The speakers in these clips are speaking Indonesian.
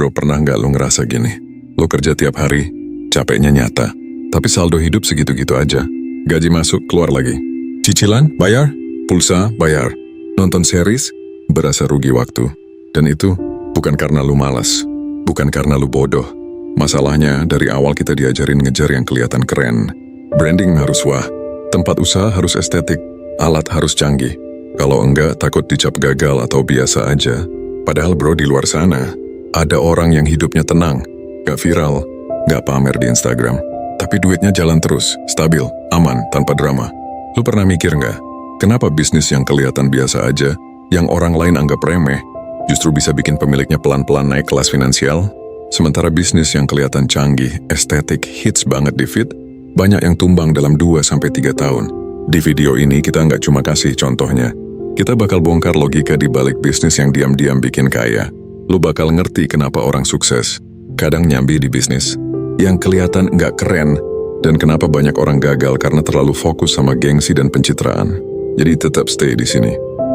Bro, pernah nggak lo ngerasa gini? Lo kerja tiap hari, capeknya nyata. Tapi saldo hidup segitu-gitu aja. Gaji masuk, keluar lagi. Cicilan, bayar. Pulsa, bayar. Nonton series, berasa rugi waktu. Dan itu bukan karena lo malas. Bukan karena lo bodoh. Masalahnya, dari awal kita diajarin ngejar yang kelihatan keren. Branding harus wah. Tempat usaha harus estetik. Alat harus canggih. Kalau enggak, takut dicap gagal atau biasa aja. Padahal bro, di luar sana, ada orang yang hidupnya tenang, gak viral, gak pamer di Instagram. Tapi duitnya jalan terus, stabil, aman, tanpa drama. Lu pernah mikir gak, kenapa bisnis yang kelihatan biasa aja, yang orang lain anggap remeh, justru bisa bikin pemiliknya pelan-pelan naik kelas finansial? Sementara bisnis yang kelihatan canggih, estetik, hits banget di feed, banyak yang tumbang dalam 2-3 tahun. Di video ini kita nggak cuma kasih contohnya, kita bakal bongkar logika di balik bisnis yang diam-diam bikin kaya. Lu bakal ngerti kenapa orang sukses kadang nyambi di bisnis yang kelihatan nggak keren, dan kenapa banyak orang gagal karena terlalu fokus sama gengsi dan pencitraan. Jadi tetap stay di sini,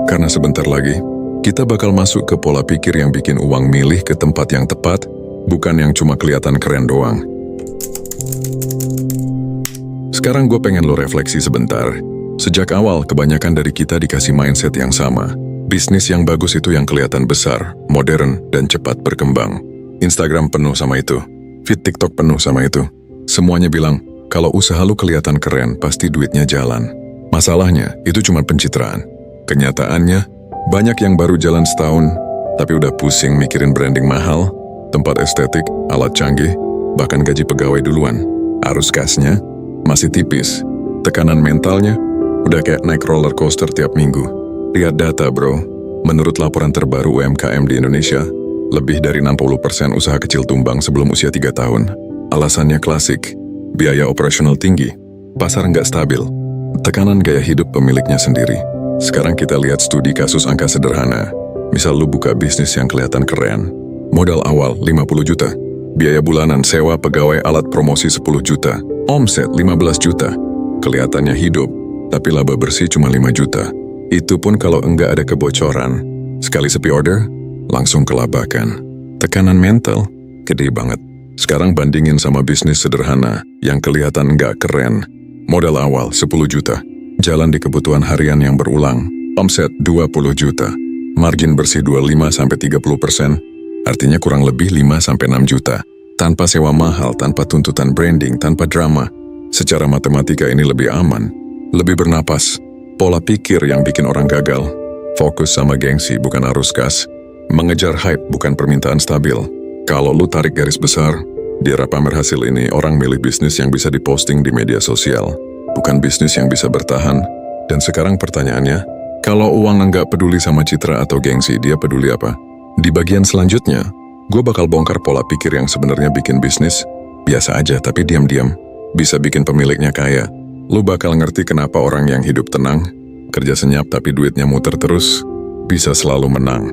karena sebentar lagi kita bakal masuk ke pola pikir yang bikin uang milih ke tempat yang tepat, bukan yang cuma kelihatan keren doang. Sekarang gue pengen lo refleksi sebentar. Sejak awal, kebanyakan dari kita dikasih mindset yang sama. Bisnis yang bagus itu yang kelihatan besar, modern, dan cepat berkembang. Instagram penuh sama itu. Feed TikTok penuh sama itu. Semuanya bilang, kalau usaha lu kelihatan keren, pasti duitnya jalan. Masalahnya, itu cuma pencitraan. Kenyataannya, banyak yang baru jalan setahun, tapi udah pusing mikirin branding mahal, tempat estetik, alat canggih, bahkan gaji pegawai duluan. Arus kasnya masih tipis. Tekanan mentalnya udah kayak naik roller coaster tiap minggu. Lihat data bro, menurut laporan terbaru UMKM di Indonesia, lebih dari 60% usaha kecil tumbang sebelum usia 3 tahun. Alasannya klasik, biaya operasional tinggi, pasar nggak stabil, tekanan gaya hidup pemiliknya sendiri. Sekarang kita lihat studi kasus angka sederhana. Misal lu buka bisnis yang kelihatan keren, modal awal 50 juta, biaya bulanan sewa pegawai alat promosi 10 juta, omset 15 juta, kelihatannya hidup, tapi laba bersih cuma 5 juta. Itu pun kalau enggak ada kebocoran. Sekali sepi order, langsung kelabakan. Tekanan mental, gede banget. Sekarang bandingin sama bisnis sederhana yang kelihatan enggak keren. Modal awal 10 juta. Jalan di kebutuhan harian yang berulang. Omset 20 juta. Margin bersih 25-30%. Artinya kurang lebih 5-6 juta. Tanpa sewa mahal, tanpa tuntutan branding, tanpa drama. Secara matematika ini lebih aman. Lebih bernapas, pola pikir yang bikin orang gagal, fokus sama gengsi bukan arus kas, mengejar hype bukan permintaan stabil. Kalau lu tarik garis besar, di era pamer hasil ini orang milih bisnis yang bisa diposting di media sosial, bukan bisnis yang bisa bertahan. Dan sekarang pertanyaannya, kalau uang nggak peduli sama citra atau gengsi, dia peduli apa? Di bagian selanjutnya, gue bakal bongkar pola pikir yang sebenarnya bikin bisnis biasa aja tapi diam-diam bisa bikin pemiliknya kaya. Lu bakal ngerti kenapa orang yang hidup tenang, kerja senyap tapi duitnya muter terus, bisa selalu menang.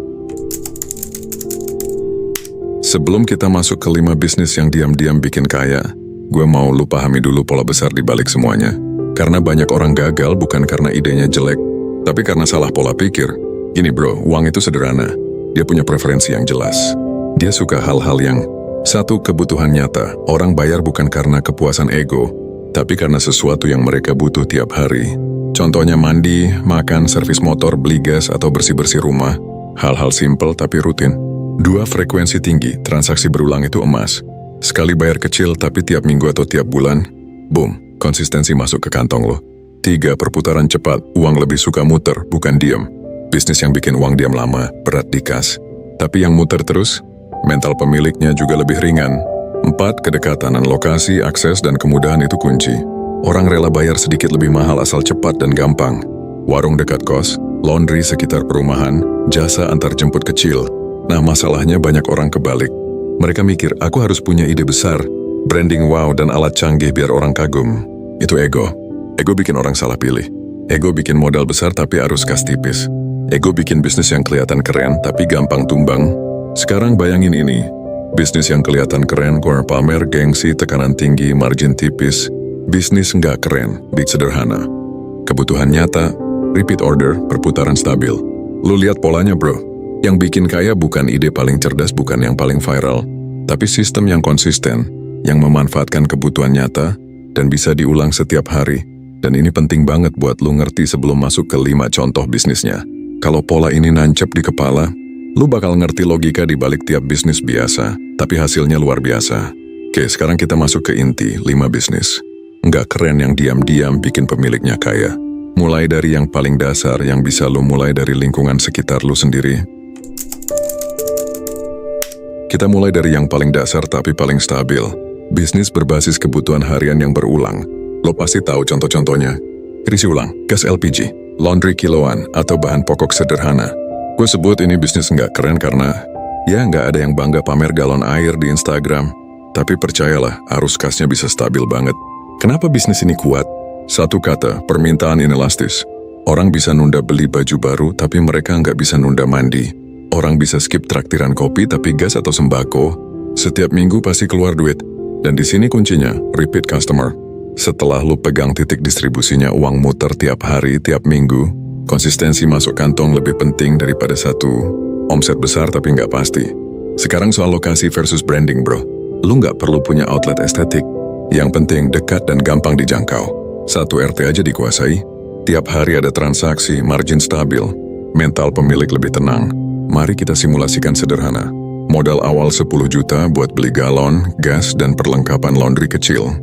Sebelum kita masuk ke 5 bisnis yang diam-diam bikin kaya, gue mau lu pahami dulu pola besar di balik semuanya. Karena banyak orang gagal bukan karena idenya jelek, tapi karena salah pola pikir. Gini bro, uang itu sederhana. Dia punya preferensi yang jelas. Dia suka hal-hal yang, satu, kebutuhan nyata. Orang bayar bukan karena kepuasan ego, tapi karena sesuatu yang mereka butuh tiap hari. Contohnya mandi, makan, servis motor, beli gas, atau bersih-bersih rumah. Hal-hal simpel tapi rutin. 2, frekuensi tinggi, transaksi berulang itu emas. Sekali bayar kecil tapi tiap minggu atau tiap bulan, boom, konsistensi masuk ke kantong lo. 3, perputaran cepat, uang lebih suka muter, bukan diam. Bisnis yang bikin uang diam lama, berat di kas. Tapi yang muter terus, mental pemiliknya juga lebih ringan. 4, kedekatan lokasi, akses, dan kemudahan itu kunci. Orang rela bayar sedikit lebih mahal asal cepat dan gampang. Warung dekat kos, laundry sekitar perumahan, jasa antar jemput kecil. Nah masalahnya banyak orang kebalik. Mereka mikir, aku harus punya ide besar, branding wow dan alat canggih biar orang kagum. Itu ego. Ego bikin orang salah pilih. Ego bikin modal besar tapi arus kas tipis. Ego bikin bisnis yang kelihatan keren tapi gampang tumbang. Sekarang bayangin ini. Bisnis yang kelihatan keren, keluar pamer, gengsi, tekanan tinggi, margin tipis. Bisnis nggak keren, beat sederhana. Kebutuhan nyata, repeat order, perputaran stabil. Lu lihat polanya bro. Yang bikin kaya bukan ide paling cerdas, bukan yang paling viral, tapi sistem yang konsisten, yang memanfaatkan kebutuhan nyata, dan bisa diulang setiap hari. Dan ini penting banget buat lu ngerti sebelum masuk ke 5 contoh bisnisnya. Kalau pola ini nancep di kepala, lu bakal ngerti logika di balik tiap bisnis biasa, tapi hasilnya luar biasa. Oke, sekarang kita masuk ke inti 5 bisnis. Nggak keren yang diam-diam bikin pemiliknya kaya. Mulai dari yang paling dasar yang bisa lu mulai dari lingkungan sekitar lu sendiri. Kita mulai dari yang paling dasar tapi paling stabil. Bisnis berbasis kebutuhan harian yang berulang. Lo pasti tahu contoh-contohnya. Isi ulang, gas LPG, laundry kiloan, atau bahan pokok sederhana. Gue sebut ini bisnis nggak keren karena ya nggak ada yang bangga pamer galon air di Instagram. Tapi percayalah, arus kasnya bisa stabil banget. Kenapa bisnis ini kuat? Satu kata, permintaan inelastis. Orang bisa nunda beli baju baru, tapi mereka nggak bisa nunda mandi. Orang bisa skip traktiran kopi, tapi gas atau sembako setiap minggu pasti keluar duit. Dan di sini kuncinya, repeat customer. Setelah lu pegang titik distribusinya, uang muter tiap hari, tiap minggu, konsistensi masuk kantong lebih penting daripada satu omset besar tapi nggak pasti. Sekarang soal lokasi versus branding, bro. Lu nggak perlu punya outlet estetik. Yang penting dekat dan gampang dijangkau. 1 RT aja dikuasai. Tiap hari ada transaksi, margin stabil, mental pemilik lebih tenang. Mari kita simulasikan sederhana. Modal awal 10 juta buat beli galon, gas, dan perlengkapan laundry kecil.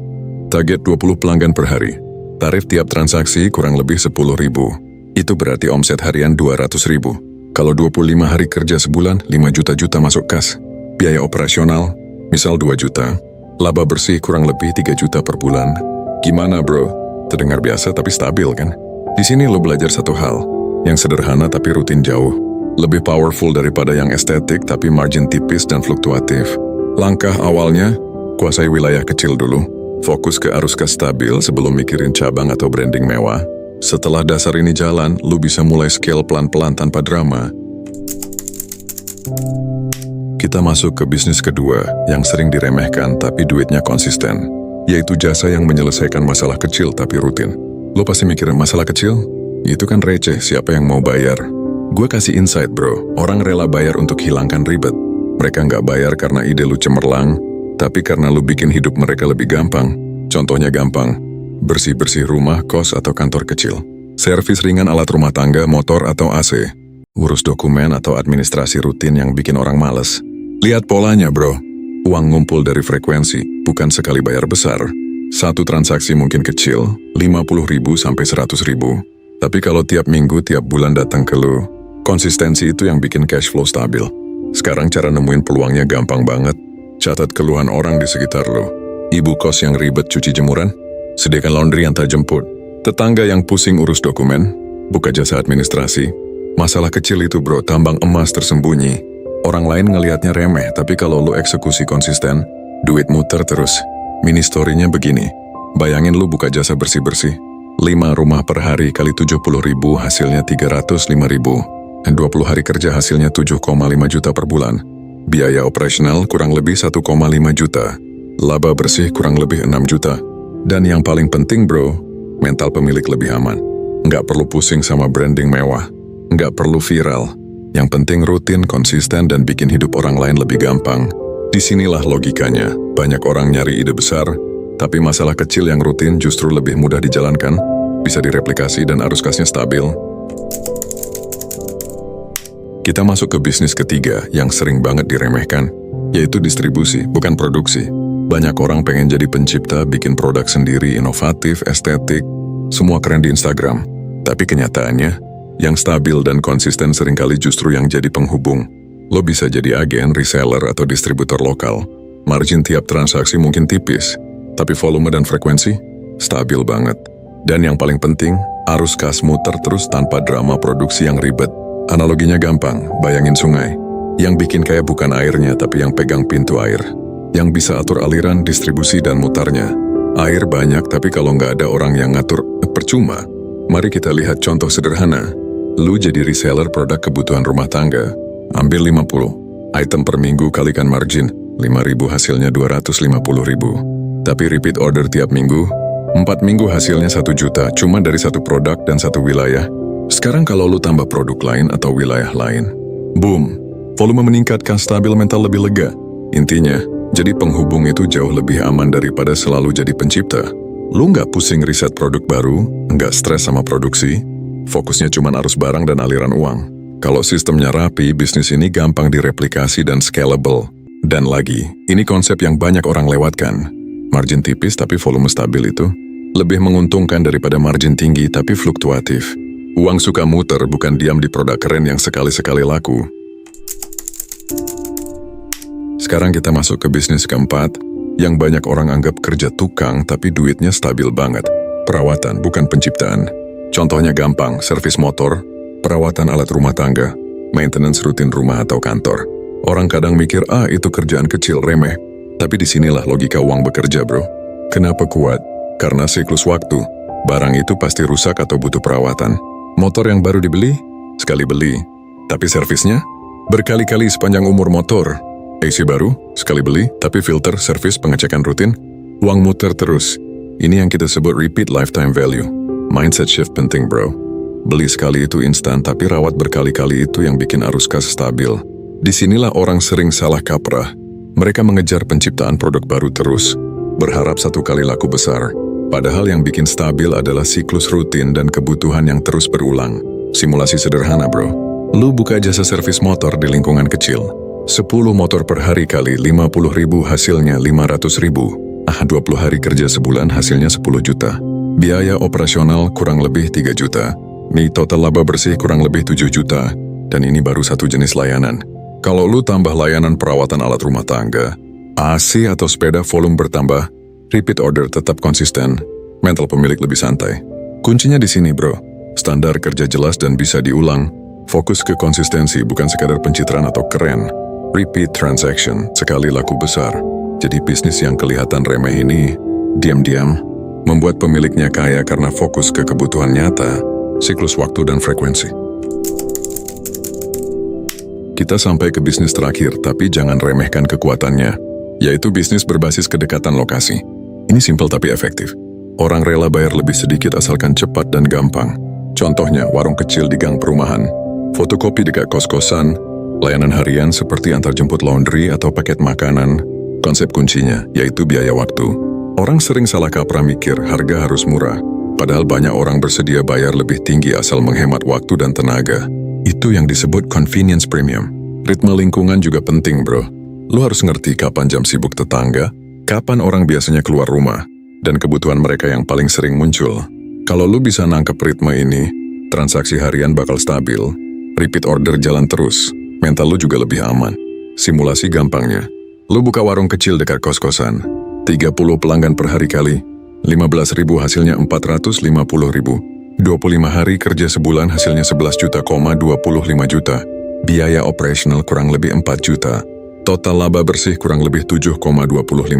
Target 20 pelanggan per hari. Tarif tiap transaksi kurang lebih 10.000. Itu berarti omset harian 200.000. Kalau 25 hari kerja sebulan, 5 juta masuk kas. Biaya operasional, misal 2 juta. Laba bersih kurang lebih 3 juta per bulan. Gimana bro? Terdengar biasa tapi stabil kan? Di sini lo belajar satu hal, yang sederhana tapi rutin jauh. Lebih powerful daripada yang estetik tapi margin tipis dan fluktuatif. Langkah awalnya, kuasai wilayah kecil dulu. Fokus ke arus kas stabil sebelum mikirin cabang atau branding mewah. Setelah dasar ini jalan, lu bisa mulai scale pelan-pelan tanpa drama. Kita masuk ke bisnis kedua yang sering diremehkan tapi duitnya konsisten. Yaitu jasa yang menyelesaikan masalah kecil tapi rutin. Lu pasti mikirin masalah kecil? Itu kan receh, siapa yang mau bayar? Gue kasih insight bro, orang rela bayar untuk hilangkan ribet. Mereka nggak bayar karena ide lu cemerlang, tapi karena lu bikin hidup mereka lebih gampang. Contohnya gampang, bersih-bersih rumah, kos, atau kantor kecil. Servis ringan alat rumah tangga, motor, atau AC. Urus dokumen atau administrasi rutin yang bikin orang males. Lihat polanya bro, uang ngumpul dari frekuensi, bukan sekali bayar besar. Satu transaksi mungkin kecil, 50.000 sampai 100.000. Tapi kalau tiap minggu, tiap bulan datang ke lu, konsistensi itu yang bikin cash flow stabil. Sekarang cara nemuin peluangnya gampang banget. Catat keluhan orang di sekitar lo. Ibu kos yang ribet cuci jemuran, sediakan laundry yang tak jemput. Tetangga yang pusing urus dokumen, buka jasa administrasi. Masalah kecil itu bro, tambang emas tersembunyi. Orang lain ngelihatnya remeh, tapi kalau lo eksekusi konsisten, duit muter terus. Mini story-nya begini. Bayangin lu buka jasa bersih-bersih. 5 rumah per hari kali 70.000 hasilnya 305.000. 20 hari kerja hasilnya 7,5 juta per bulan. Biaya operasional kurang lebih 1,5 juta. Laba bersih kurang lebih 6 juta. Dan yang paling penting bro, mental pemilik lebih aman. Nggak perlu pusing sama branding mewah. Nggak perlu viral. Yang penting rutin, konsisten, dan bikin hidup orang lain lebih gampang. Disinilah logikanya. Banyak orang nyari ide besar, tapi masalah kecil yang rutin justru lebih mudah dijalankan, bisa direplikasi dan arus kasnya stabil. Kita masuk ke bisnis ketiga yang sering banget diremehkan, yaitu distribusi, bukan produksi. Banyak orang pengen jadi pencipta, bikin produk sendiri, inovatif, estetik, semua keren di Instagram. Tapi kenyataannya, yang stabil dan konsisten seringkali justru yang jadi penghubung. Lo bisa jadi agen, reseller, atau distributor lokal. Margin tiap transaksi mungkin tipis, tapi volume dan frekuensi stabil banget. Dan yang paling penting, arus kas muter terus tanpa drama produksi yang ribet. Analoginya gampang, bayangin sungai. Yang bikin kaya bukan airnya, tapi yang pegang pintu air. Yang bisa atur aliran, distribusi, dan mutarnya. Air banyak, tapi kalau nggak ada orang yang ngatur, percuma. Mari kita lihat contoh sederhana. Lu jadi reseller produk kebutuhan rumah tangga. Ambil 50 item per minggu kalikan margin. 5.000 hasilnya 250.000. Tapi repeat order tiap minggu. 4 minggu hasilnya 1 juta, cuma dari satu produk dan satu wilayah. Sekarang kalau lu tambah produk lain atau wilayah lain, Boom. Volume meningkatkan, stabil, mental lebih lega. Intinya, jadi penghubung itu jauh lebih aman daripada selalu jadi pencipta. Lu nggak pusing riset produk baru, nggak stres sama produksi, fokusnya cuma arus barang dan aliran uang. Kalau sistemnya rapi, bisnis ini gampang direplikasi dan scalable. Dan lagi, ini konsep yang banyak orang lewatkan. Margin tipis tapi volume stabil itu lebih menguntungkan daripada margin tinggi tapi fluktuatif. Uang suka muter, bukan diam di produk keren yang sekali-sekali laku. Sekarang kita masuk ke bisnis keempat, yang banyak orang anggap kerja tukang tapi duitnya stabil banget. Perawatan, bukan penciptaan. Contohnya gampang, servis motor, perawatan alat rumah tangga, maintenance rutin rumah atau kantor. Orang kadang mikir, itu kerjaan kecil, remeh. Tapi disinilah logika uang bekerja, bro. Kenapa kuat? Karena siklus waktu. Barang itu pasti rusak atau butuh perawatan. Motor yang baru dibeli, sekali beli. Tapi servisnya, berkali-kali sepanjang umur motor. AC baru, sekali beli, tapi filter, servis, pengecekan rutin, uang muter terus. Ini yang kita sebut repeat lifetime value. Mindset shift penting, bro. Beli sekali itu instan, tapi rawat berkali-kali itu yang bikin arus kas stabil. Disinilah orang sering salah kaprah. Mereka mengejar penciptaan produk baru terus, berharap satu kali laku besar. Padahal yang bikin stabil adalah siklus rutin dan kebutuhan yang terus berulang. Simulasi sederhana, bro. Lu buka jasa servis motor di lingkungan kecil. 10 motor per hari kali 50.000 hasilnya 500.000. 20 hari kerja sebulan hasilnya 10 juta. Biaya operasional kurang lebih 3 juta. Nih total laba bersih kurang lebih 7 juta. Dan ini baru satu jenis layanan. Kalau lu tambah layanan perawatan alat rumah tangga, AC atau sepeda, volume bertambah, repeat order tetap konsisten, mental pemilik lebih santai. Kuncinya di sini, bro. Standar kerja jelas dan bisa diulang. Fokus ke konsistensi, bukan sekadar pencitraan atau keren. Repeat transaction, sekali laku besar. Jadi bisnis yang kelihatan remeh ini, diam-diam, membuat pemiliknya kaya karena fokus ke kebutuhan nyata, siklus waktu dan frekuensi. Kita sampai ke bisnis terakhir, tapi jangan remehkan kekuatannya, yaitu bisnis berbasis kedekatan lokasi. Ini simpel tapi efektif. Orang rela bayar lebih sedikit asalkan cepat dan gampang. Contohnya, warung kecil di gang perumahan, fotokopi dekat kos-kosan, layanan harian seperti antarjemput laundry atau paket makanan. Konsep kuncinya yaitu biaya waktu. Orang sering salah kaprah mikir harga harus murah, padahal banyak orang bersedia bayar lebih tinggi asal menghemat waktu dan tenaga. Itu yang disebut convenience premium. Ritme lingkungan juga penting, bro. Lu harus ngerti kapan jam sibuk tetangga, kapan orang biasanya keluar rumah, dan kebutuhan mereka yang paling sering muncul. Kalau lu bisa nangkep ritme ini, transaksi harian bakal stabil, repeat order jalan terus, mental lu juga lebih aman. Simulasi gampangnya, lu buka warung kecil dekat kos-kosan, 30 pelanggan per hari kali, 15.000 hasilnya 450.000, 25 hari kerja sebulan hasilnya 11 juta, 25 juta, biaya operasional kurang lebih 4 juta, total laba bersih kurang lebih 7,25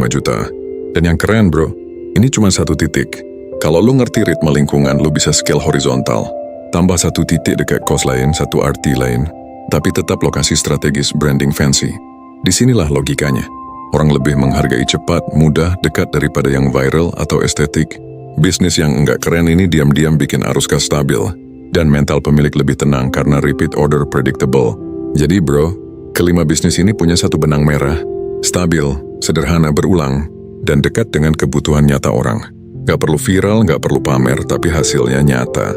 juta. Dan yang keren, bro, ini cuma satu titik. Kalau lu ngerti ritme lingkungan, lu bisa scale horizontal. Tambah satu titik dekat kos lain, satu RT lain, tapi tetap lokasi strategis, branding fancy. Disinilah logikanya. Orang lebih menghargai cepat, mudah, dekat daripada yang viral atau estetik. Bisnis yang enggak keren ini diam-diam bikin arus kas stabil. Dan mental pemilik lebih tenang karena repeat order predictable. Jadi bro, kelima bisnis ini punya satu benang merah. Stabil, sederhana, berulang, dan dekat dengan kebutuhan nyata orang. Gak perlu viral, gak perlu pamer, tapi hasilnya nyata.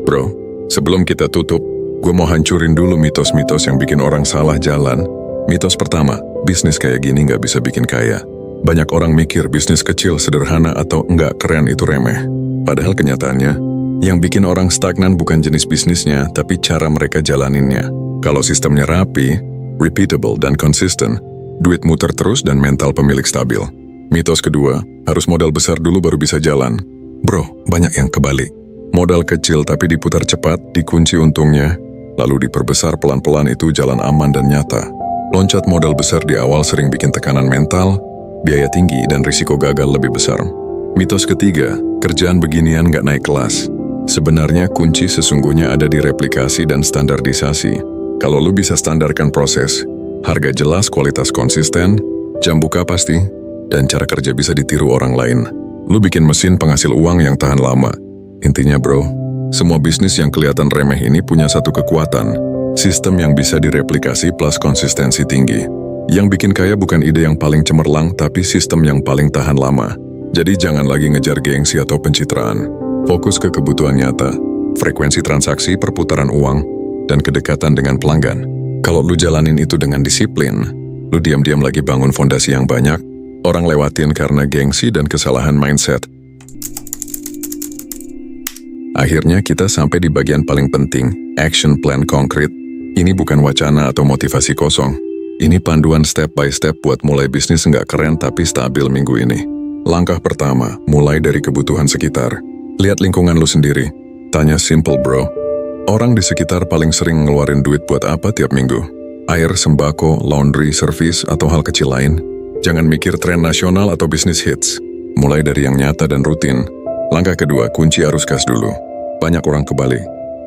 Bro, sebelum kita tutup, gue mau hancurin dulu mitos-mitos yang bikin orang salah jalan. Mitos pertama, bisnis kayak gini gak bisa bikin kaya. Banyak orang mikir bisnis kecil, sederhana, atau enggak keren itu remeh. Padahal kenyataannya, yang bikin orang stagnan bukan jenis bisnisnya, tapi cara mereka jalaninnya. Kalau sistemnya rapi, repeatable, dan konsisten, duit muter terus dan mental pemilik stabil. Mitos kedua, harus modal besar dulu baru bisa jalan. Bro, banyak yang kebalik. Modal kecil tapi diputar cepat, dikunci untungnya, lalu diperbesar pelan-pelan, itu jalan aman dan nyata. Loncat modal besar di awal sering bikin tekanan mental, biaya tinggi, dan risiko gagal lebih besar. Mitos ketiga, kerjaan beginian gak naik kelas. Sebenarnya kunci sesungguhnya ada di replikasi dan standarisasi. Kalau lu bisa standarkan proses, harga jelas, kualitas konsisten, jam buka pasti, dan cara kerja bisa ditiru orang lain, lu bikin mesin penghasil uang yang tahan lama. Intinya bro, Semua bisnis yang kelihatan remeh ini punya satu kekuatan, sistem yang bisa direplikasi plus konsistensi tinggi. Yang bikin kaya bukan ide yang paling cemerlang, tapi sistem yang paling tahan lama. Jadi jangan lagi ngejar gengsi atau pencitraan. Fokus ke kebutuhan nyata, frekuensi transaksi, perputaran uang, dan kedekatan dengan pelanggan. Kalau lu jalanin itu dengan disiplin, lu diam-diam lagi bangun fondasi yang banyak, orang lewatin karena gengsi dan kesalahan mindset. Akhirnya kita sampai di bagian paling penting, action plan konkret. Ini bukan wacana atau motivasi kosong. Ini panduan step by step buat mulai bisnis nggak keren tapi stabil minggu ini. Langkah pertama, mulai dari kebutuhan sekitar. Lihat lingkungan lu sendiri. Tanya simple bro. Orang di sekitar paling sering ngeluarin duit buat apa tiap minggu? Air, sembako, laundry, service, atau hal kecil lain? Jangan mikir tren nasional atau bisnis hits. Mulai dari yang nyata dan rutin. Langkah kedua, kunci arus kas dulu. Banyak orang kebalik.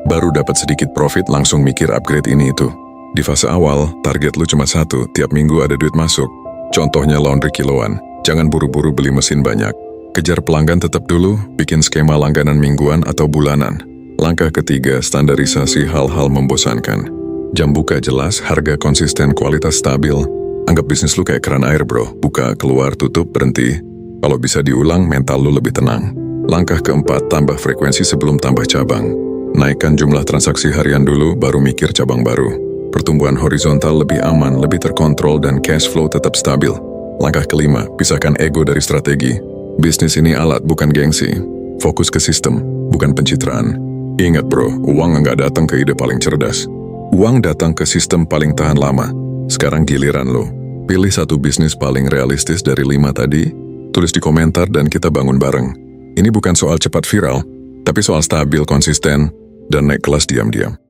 Baru dapat sedikit profit langsung mikir upgrade ini itu. Di fase awal, target lu cuma satu, tiap minggu ada duit masuk. Contohnya laundry kiloan. Jangan buru-buru beli mesin banyak. Kejar pelanggan tetap dulu, bikin skema langganan mingguan atau bulanan. Langkah ketiga, standarisasi hal-hal membosankan. Jam buka jelas, harga konsisten, kualitas stabil. Anggap bisnis lu kayak keran air bro, buka, keluar, tutup, berhenti. Kalau bisa diulang, mental lu lebih tenang. Langkah keempat, tambah frekuensi sebelum tambah cabang. Naikkan jumlah transaksi harian dulu, baru mikir cabang baru. Pertumbuhan horizontal lebih aman, lebih terkontrol, dan cash flow tetap stabil. Langkah kelima, pisahkan ego dari strategi. Bisnis ini alat, bukan gengsi. Fokus ke sistem, bukan pencitraan. Ingat bro, uang nggak datang ke ide paling cerdas. Uang datang ke sistem paling tahan lama. Sekarang giliran lo. Pilih satu bisnis paling realistis dari 5 tadi, tulis di komentar dan kita bangun bareng. Ini bukan soal cepat viral, tapi soal stabil, konsisten, dan naik kelas diam-diam.